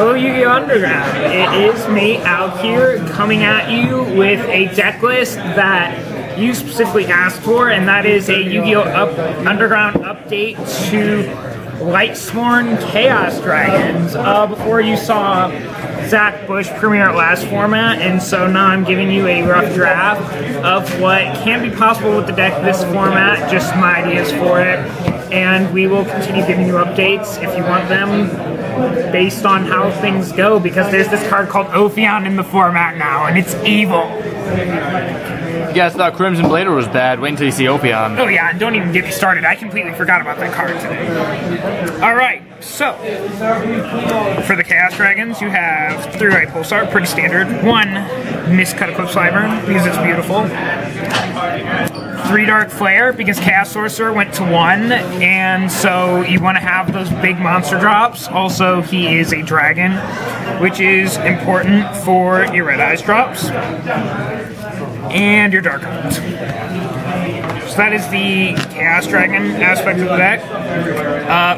Hello Yu-Gi-Oh! Underground. It is me out here coming at you with a deck list that you specifically asked for, and that is a Yu-Gi-Oh! Underground update to Lightsworn Chaos Dragons. Before you saw Zach Busch premiere at last format, and so now I'm giving you a rough draft of what can be possible with the deck this format, just some ideas for it, and we will continue giving you updates if you want them based on how things go, because there's this card called Ophion in the format now, and it's evil. You guys thought Crimson Blader was bad, wait until you see Ophion. Oh yeah, and don't even get me started. I completely forgot about that card today. Alright, so, for the Chaos Dragons, you have 3-Ray Pulsar, pretty standard. 1 Miscut Eclipse Wyvern, because it's beautiful. 3 Dark Flare, because Chaos Sorcerer went to 1, and so you want to have those big monster drops. Also, he is a dragon, which is important for your Red Eyes drops. And your Dark Hunt. So that is the Chaos Dragon aspect of the deck.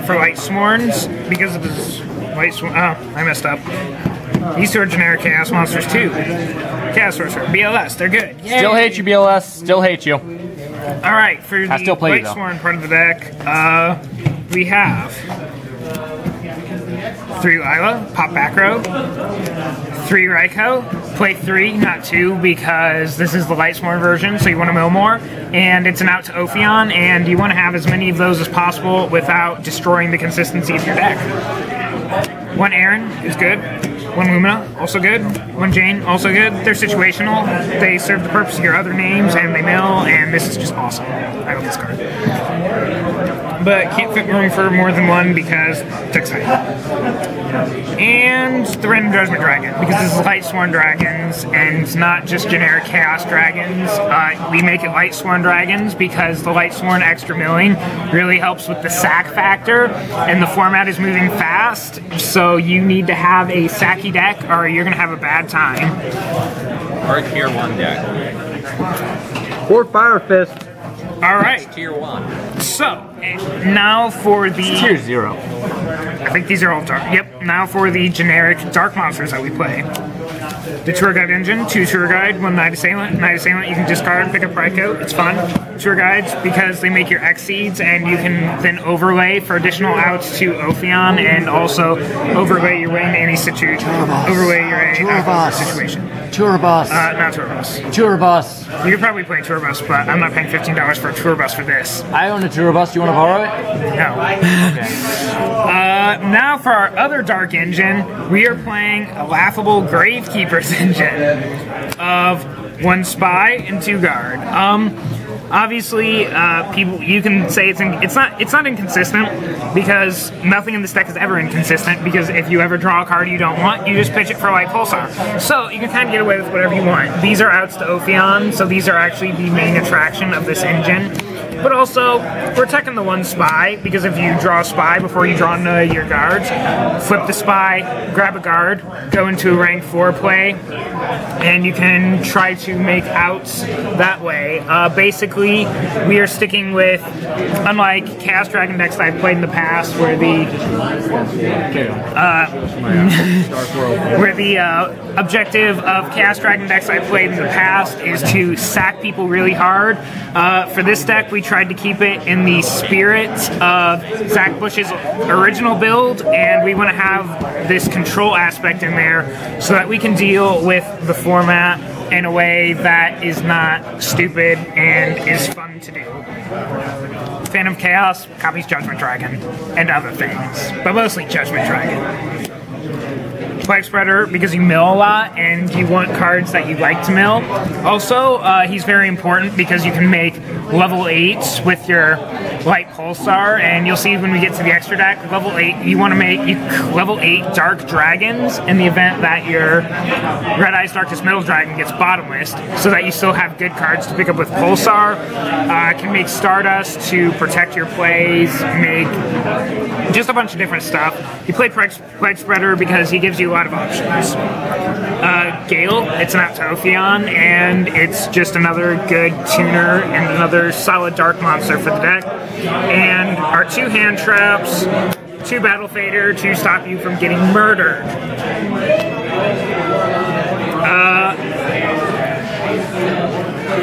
For Lightsworns, because of this Lightsworn... Oh, I messed up. These two are generic Chaos monsters too. Chaos Sorcerer, BLS, they're good. Yay. Still hate you, BLS. Still hate you. Alright, for the Lightsworn part of the deck, we have 3 Lila, pop back row, 3 Raikou, play 3, not 2, because this is the Lightsworn version, so you want to mill more, and it's an out to Ophion, and you want to have as many of those as possible without destroying the consistency of your deck. 1 Aaron is good. 1 Lumina, also good. 1 Jane, also good. They're situational. They serve the purpose of your other names, and they mill, and this is just awesome. I love this card. But can't fit room for more than 1 because deck's height. And the Random Judgment Dragon, because this is Lightsworn Dragons, and not just generic Chaos Dragons. We make it Lightsworn Dragons because the Lightsworn extra milling really helps with the sack factor, and the format is moving fast, so you need to have a sacky deck or you're going to have a bad time. Or a tier 1 deck. Or Fire Fist. Alright. Tier 1. So, now for the... Tier 0. I think these are all dark. Yep, now for the generic dark monsters that we play. The Tour Guide engine, 2 Tour Guide, 1 Night Assailant. Night Assailant you can discard, pick up Raikou, it's fun. Tour Guides, because they make your X-Seeds, and you can then overlay for additional outs to Ophion, and also overlay your way in any situation. Overlay your way situation. Tour Bus. Not Tour Bus. Tour Bus. You could probably play Tour Bus, but I'm not paying $15 for a Tour Bus for this. I own a Tour Bus, do you want to borrow it? No. Okay. Now for our other dark engine, we are playing a laughable Gravekeeper's engine of 1 Spy and 2 Guard. Obviously, people, you can say it's not inconsistent, because nothing in this deck is ever inconsistent, because if you ever draw a card you don't want, you just pitch it for Light Pulsar. So you can kind of get away with whatever you want. These are outs to Ophion, so these are actually the main attraction of this engine. But also, we're attacking the 1 Spy, because if you draw a Spy before you draw into your guards, flip the Spy, grab a guard, go into a rank 4 play, and you can try to make outs that way. Basically, we are sticking with, unlike Chaos Dragon decks I've played in the past, where the objective of Chaos Dragon decks I've played in the past is to sack people really hard. For this deck, we tried to keep it in the spirit of Zach Busch's original build, and we want to have this control aspect in there so that we can deal with the format in a way that is not stupid and is fun to do. Fan of Chaos copies Judgment Dragon and other things, but mostly Judgment Dragon. Flag Spreader, because you mill a lot and you want cards that you like to mill. Also, he's very important because you can make level 8s with your Light Pulsar, and you'll see when we get to the extra deck, level 8, you want to make level 8 Dark Dragons in the event that your Red Eyes Darkest Middle Dragon gets bottomless, so that you still have good cards to pick up with Pulsar. Can make Stardust to protect your plays, make just a bunch of different stuff. You play Flag Spreader because he gives you a lot of options. Gale, it's an out to Ophion, and it's just another good tuner and another solid dark monster for the deck. And our 2 hand traps, 2 Battle Fader to stop you from getting murdered.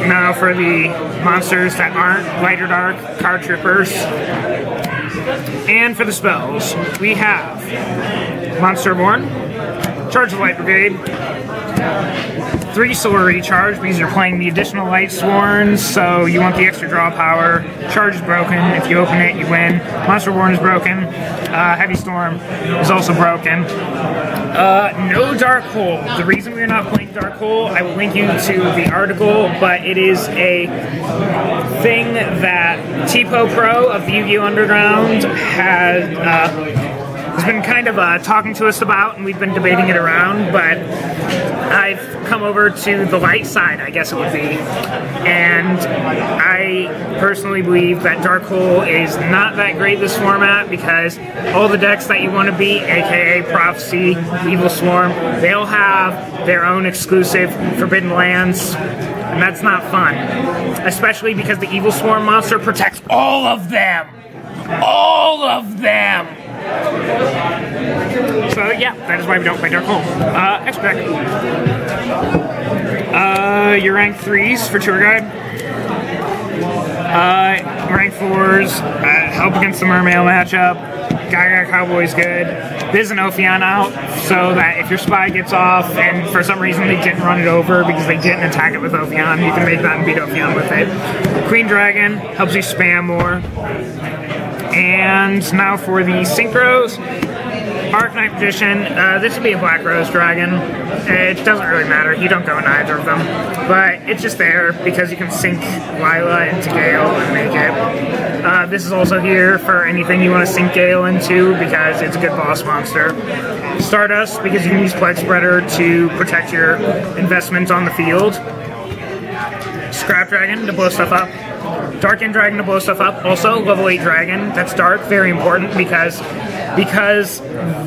Now for the monsters that aren't light or dark, card trippers. And for the spells, we have Monster Born, Charge the Light Brigade, 3 Solar Recharge because you're playing the additional Lightsworn, so you want the extra draw power. Charge is broken. If you open it, you win. Monster Born is broken. Heavy Storm is also broken. No Dark Hole. The reason we're not playing Dark Hole, I will link you to the article, but it is a thing that Tipo Pro of the Yu-Gi-Oh! Underground has been kind of talking to us about, and we've been debating it around, but I've come over to the light side, I guess it would be, and I personally believe that Dark Hole is not that great this format because all the decks that you want to beat, aka Prophecy, Evil Swarm, they all have their own exclusive Forbidden Lands, and that's not fun, especially because the Evil Swarm monster protects all of them! All of them! So yeah, that is why we don't play Dark Hole. Extra deck. Your rank 3s for Tour Guide. Rank 4s, help against the Mermail matchup. Gaga Cowboy's good. There's an Ophion out, so that if your spy gets off and for some reason they didn't run it over because they didn't attack it with Ophion, you can make that and beat Ophion with it. Queen Dragon helps you spam more. And now for the Synchros. Arcanite Magician, this would be a Black Rose Dragon. It doesn't really matter, you don't go in either of them. But it's just there because you can sync Lila into Gale and make it. This is also here for anything you want to sync Gale into because it's a good boss monster. Stardust, because you can use Pledge Spreader to protect your investment on the field. Scrap Dragon to blow stuff up. Dark End Dragon to blow stuff up. Also, level 8 Dragon. That's dark, very important because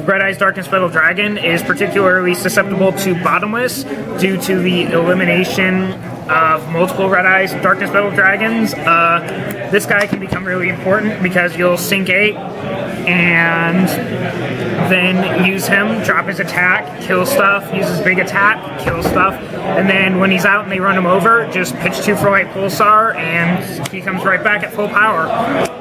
Red Eye's Darkness Petal Dragon is particularly susceptible to Bottomless due to the elimination of multiple Red Eye's Darkness Petal Dragons. This guy can become really important because you'll sync 8 and then use him, drop his attack, kill stuff, use his big attack, kill stuff, and then when he's out and they run him over, just pitch 2 for Light Pulsar and he comes right back at full power.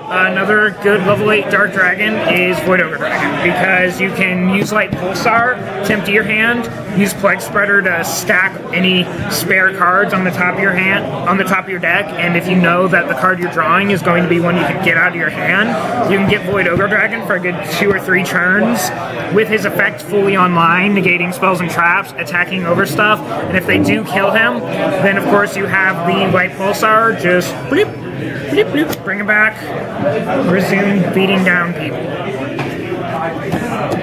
Another good level 8 Dark Dragon is Void Ogre Dragon because you can use Light Pulsar to empty your hand, use Pledge Spreader to stack any spare cards on the top of your hand, on the top of your deck, and if you know that the card you're drawing is going to be one you can get out of your hand, you can get Void Ogre Dragon for a good 2 or 3 turns with his effect fully online, negating spells and traps, attacking over stuff, and if they do kill him, then of course you have the Light Pulsar, just bleep, bleep, bleep, bring him back, resume beating down people.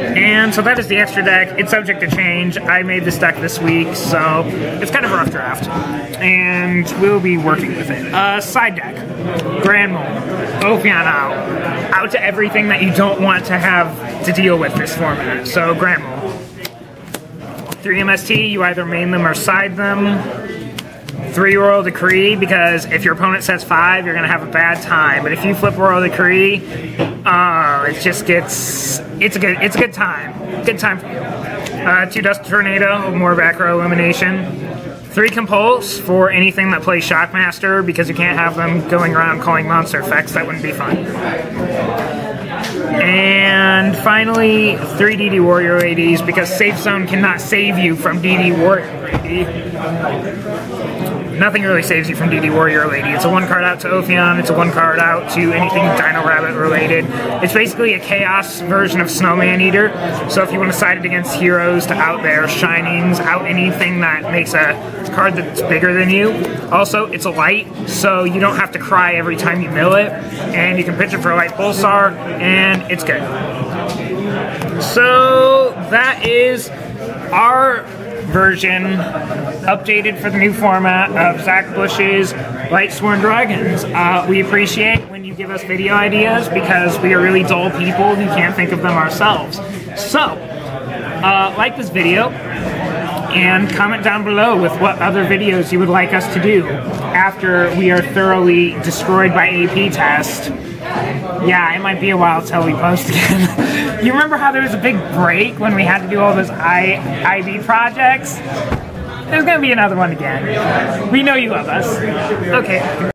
And so that is the extra deck. It's subject to change. I made this deck this week, so it's kind of a rough draft. And we'll be working with it. Side deck. Grand Mole. Ophion out to everything that you don't want to have to deal with this format. So Grand Mole. 3 MST, you either main them or side them. 3 Royal Decree, because if your opponent says 5, you're going to have a bad time. But if you flip Royal Decree, it just gets, it's a good time. Good time for you. 2 Dust Tornado, more back row elimination. 3 Compulse for anything that plays Shockmaster, because you can't have them going around calling monster effects. That wouldn't be fun. And finally, 3 DD Warrior Ladies, because Safe Zone cannot save you from DD Warrior Lady. Nothing really saves you from DD Warrior Lady. It's a 1 card out to Ophion, it's a 1 card out to anything Dino Rabbit related. It's basically a Chaos version of Snowman Eater, so if you want to side it against heroes to out their Shinings, out anything that makes a card that's bigger than you. Also, it's a light, so you don't have to cry every time you mill it, and you can pitch it for a Light Pulsar, and it's good. So, that is our version updated for the new format of Zach Busch's Lightsworn Dragons. We appreciate when you give us video ideas because we are really dull people who can't think of them ourselves. So, like this video and comment down below with what other videos you would like us to do after we are thoroughly destroyed by AP test. Yeah, it might be a while till we post again. You remember how there was a big break when we had to do all those IB projects? There's gonna be another one again. We know you love us. Okay.